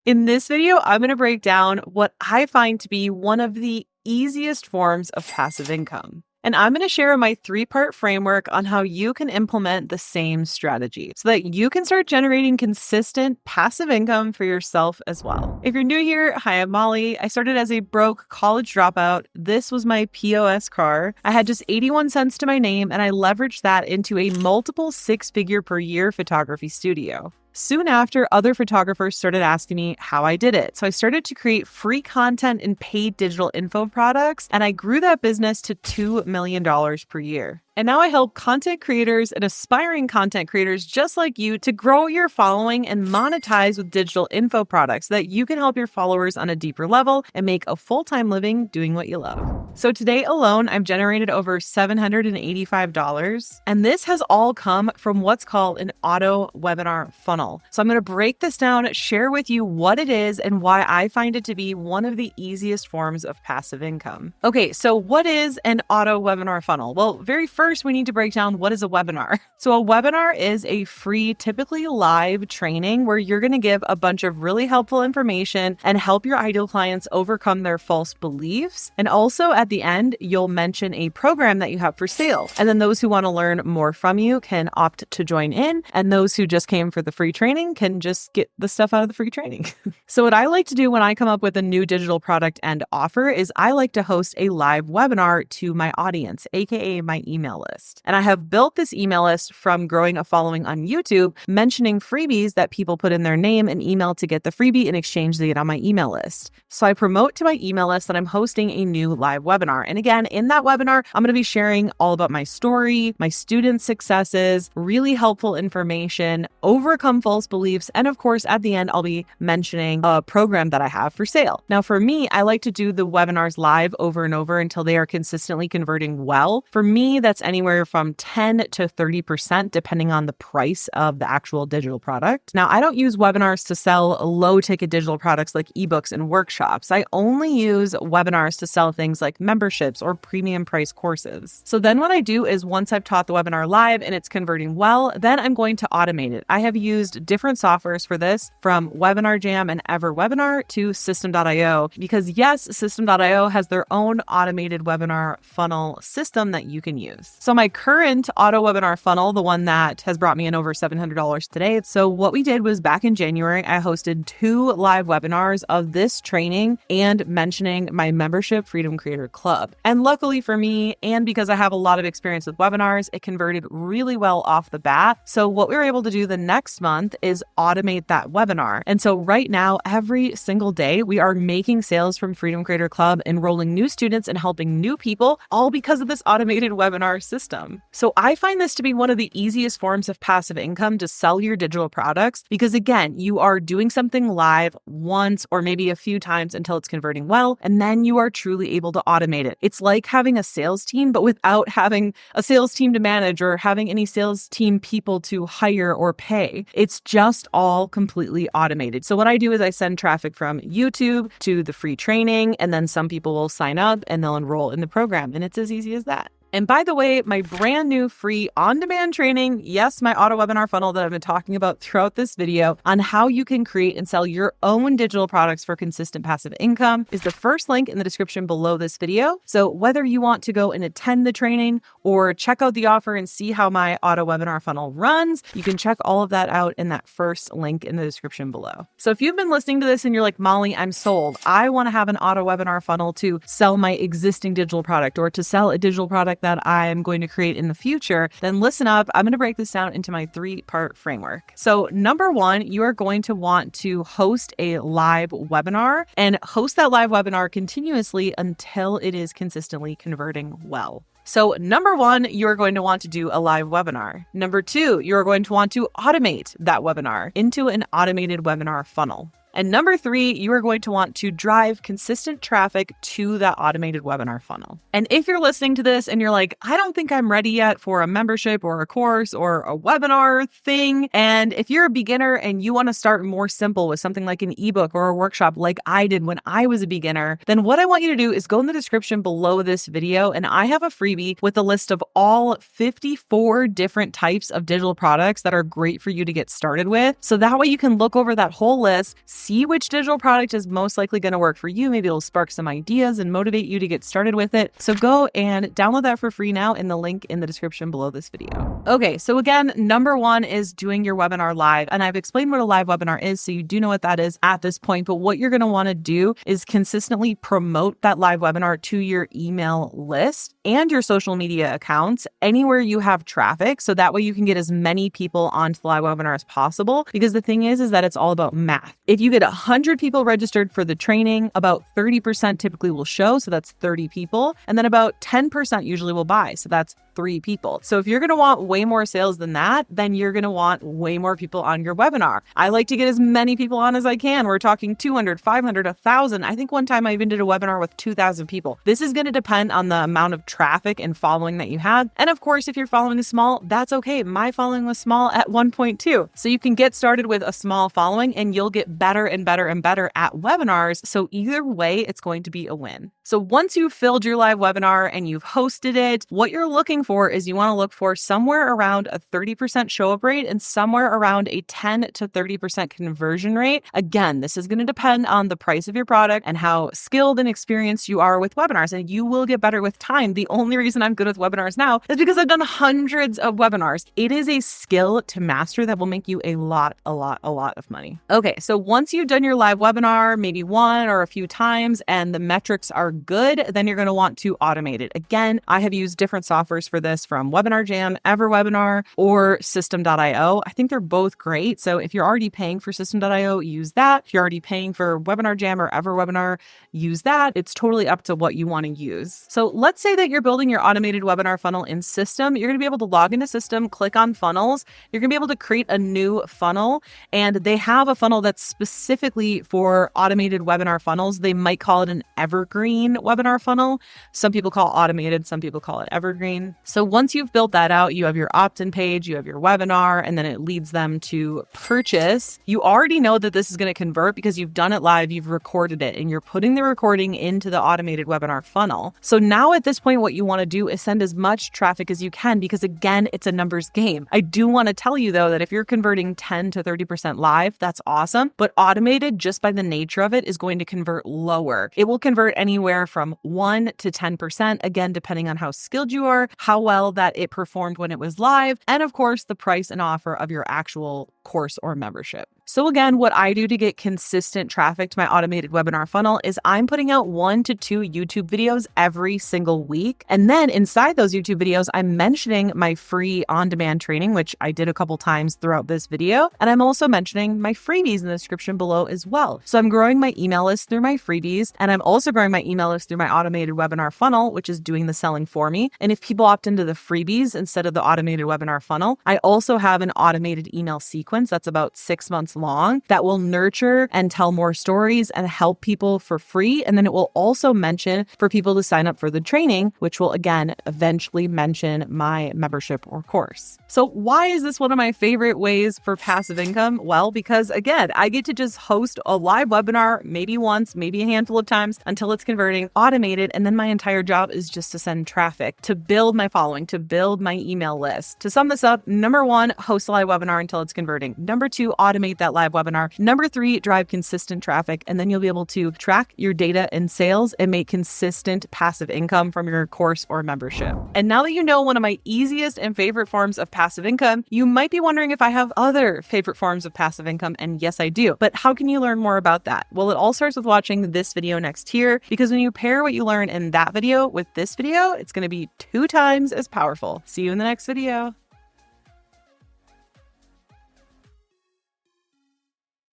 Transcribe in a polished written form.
In this video, I'm going to break down what I find to be one of the easiest forms of passive income. And I'm going to share my 3-part framework on how you can implement the same strategy so that you can start generating consistent passive income for yourself as well. If you're new here, hi, I'm Molly. I started as a broke college dropout. This was my POS car. I had just 81 cents to my name, and I leveraged that into a multiple 6-figure per year photography studio. Soon after, other photographers started asking me how I did it. So I started to create free content and paid digital info products, and I grew that business to $2 million per year. And now I help content creators and aspiring content creators just like you to grow your following and monetize with digital info products so that you can help your followers on a deeper level and make a full-time living doing what you love. So today alone, I've generated over $785, and this has all come from what's called an auto webinar funnel. So I'm going to break this down, share with you what it is and why I find it to be one of the easiest forms of passive income. Okay, so what is an auto webinar funnel? Well, very first, we need to break down what is a webinar. So a webinar is a free, typically live training where you're going to give a bunch of really helpful information and help your ideal clients overcome their false beliefs. And also at the end, you'll mention a program that you have for sale. And then those who want to learn more from you can opt to join in. And those who just came for the free training can just get the stuff out of the free training. So what I like to do when I come up with a new digital product and offer is I like to host a live webinar to my audience, aka my email list. And I have built this email list from growing a following on YouTube, mentioning freebies that people put in their name and email to get the freebie in exchange they get on my email list. So I promote to my email list that I'm hosting a new live webinar. And again, in that webinar, I'm going to be sharing all about my story, my student successes, really helpful information, overcome false beliefs, and of course, at the end, I'll be mentioning a program that I have for sale. Now, for me, I like to do the webinars live over and over until they are consistently converting well. For me, that's anywhere from 10 to 30%, depending on the price of the actual digital product. Now, I don't use webinars to sell low-ticket digital products like ebooks and workshops. I only use webinars to sell things like memberships or premium price courses. So then what I do is once I've taught the webinar live and it's converting well, then I'm going to automate it. I have used different softwares for this, from Webinar Jam and EverWebinar to System.io, because yes, System.io has their own automated webinar funnel system that you can use. So my current auto webinar funnel, the one that has brought me in over $700 today. So what we did was back in January, I hosted 2 live webinars of this training and mentioning my membership Freedom Creator Club. And luckily for me, and because I have a lot of experience with webinars, it converted really well off the bat. So what we were able to do the next month is automate that webinar. And so right now, every single day, we are making sales from Freedom Creator Club, enrolling new students and helping new people, all because of this automated webinar system. So I find this to be one of the easiest forms of passive income to sell your digital products because, again, you are doing something live once or maybe a few times until it's converting well, and then you are truly able to automate it. It's like having a sales team, but without having a sales team to manage or having any sales team people to hire or pay. It's just all completely automated. So what I do is I send traffic from YouTube to the free training, and then some people will sign up and they'll enroll in the program, and it's as easy as that. And by the way, my brand new free on-demand training, yes, my auto webinar funnel that I've been talking about throughout this video on how you can create and sell your own digital products for consistent passive income, is the first link in the description below this video. So whether you want to go and attend the training or check out the offer and see how my auto webinar funnel runs, you can check all of that out in that first link in the description below. So if you've been listening to this and you're like, Molly, I'm sold. I want to have an auto webinar funnel to sell my existing digital product or to sell a digital product that I am going to create in the future, then listen up. I'm going to break this down into my 3-part framework. So number 1, you are going to want to host a live webinar and host that live webinar continuously until it is consistently converting well. So number 1, you're going to want to do a live webinar. Number 2, you're going to want to automate that webinar into an automated webinar funnel. And number 3, you are going to want to drive consistent traffic to that automated webinar funnel. And if you're listening to this and you're like, I don't think I'm ready yet for a membership or a course or a webinar thing, and if you're a beginner and you want to start more simple with something like an ebook or a workshop like I did when I was a beginner, then what I want you to do is go in the description below this video, and I have a freebie with a list of all 54 different types of digital products that are great for you to get started with. So that way you can look over that whole list, see which digital product is most likely going to work for you. Maybe it'll spark some ideas and motivate you to get started with it. So go and download that for free now in the link in the description below this video. Okay, so again, number one is doing your webinar live. And I've explained what a live webinar is, so you do know what that is at this point. But what you're going to want to do is consistently promote that live webinar to your email list and your social media accounts anywhere you have traffic. So that way you can get as many people onto the live webinar as possible. Because the thing is that it's all about math. If you get 100 people registered for the training, about 30% typically will show. So that's 30 people. And then about 10% usually will buy. So that's 3 people. So if you're going to want way more sales than that, then you're going to want way more people on your webinar. I like to get as many people on as I can. We're talking 200, 500, 1,000. I think one time I even did a webinar with 2,000 people. This is going to depend on the amount of traffic and following that you have. And of course, if your following is small, that's okay. My following was small at 1.2. So you can get started with a small following and you'll get better and better and better at webinars. So either way, it's going to be a win. So once you've filled your live webinar and you've hosted it, what you're looking for is you want to look for somewhere around a 30% show up rate and somewhere around a 10 to 30% conversion rate. Again, this is going to depend on the price of your product and how skilled and experienced you are with webinars. And you will get better with time. The only reason I'm good with webinars now is because I've done hundreds of webinars. It is a skill to master that will make you a lot of money. Okay, so once you've done your live webinar, maybe one or a few times, and the metrics are good, then you're going to want to automate it. Again, I have used different softwares for this, from Webinar Jam, EverWebinar, or System.io. I think they're both great. So if you're already paying for System.io, use that. If you're already paying for Webinar Jam or EverWebinar, use that. It's totally up to what you want to use. So let's say that you're building your automated webinar funnel in System. You're going to be able to log into System, click on funnels. You're going to be able to create a new funnel, and they have a funnel that's specifically for automated webinar funnels. They might call it an evergreen webinar funnel. Some people call it automated, some people call it evergreen. So once you've built that out, you have your opt-in page, you have your webinar, and then it leads them to purchase. You already know that this is going to convert because you've done it live, you've recorded it, and you're putting the recording into the automated webinar funnel. So now at this point, what you want to do is send as much traffic as you can, because again, it's a numbers game. I do want to tell you though, that if you're converting 10 to 30% live, that's awesome. But automated, just by the nature of it, is going to convert lower. It will convert anywhere from 1 to 10%, again, depending on how skilled you are, how well that it performed when it was live, and of course, the price and offer of your actual course or membership. So again, what I do to get consistent traffic to my automated webinar funnel is I'm putting out 1 to 2 YouTube videos every single week. And then inside those YouTube videos, I'm mentioning my free on-demand training, which I did a couple times throughout this video. And I'm also mentioning my freebies in the description below as well. So I'm growing my email list through my freebies, and I'm also growing my email list through my automated webinar funnel, which is doing the selling for me. And if people opt into the freebies instead of the automated webinar funnel, I also have an automated email sequence that's about 6 months long that will nurture and tell more stories and help people for free. And then it will also mention for people to sign up for the training, which will again eventually mention my membership or course. So why is this one of my favorite ways for passive income? Well, because again, I get to just host a live webinar, maybe once, maybe a handful of times until it's converting, automated. And then my entire job is just to send traffic, to build my following, to build my email list. To sum this up, number 1, host a live webinar until it's converting. Number 2, automate that live webinar. Number 3, drive consistent traffic. And then you'll be able to track your data and sales and make consistent passive income from your course or membership. And now that you know one of my easiest and favorite forms of passive income, you might be wondering if I have other favorite forms of passive income. And yes, I do. But how can you learn more about that? Well, it all starts with watching this video next here, because when you pair what you learn in that video with this video, it's going to be 2 times as powerful. See you in the next video.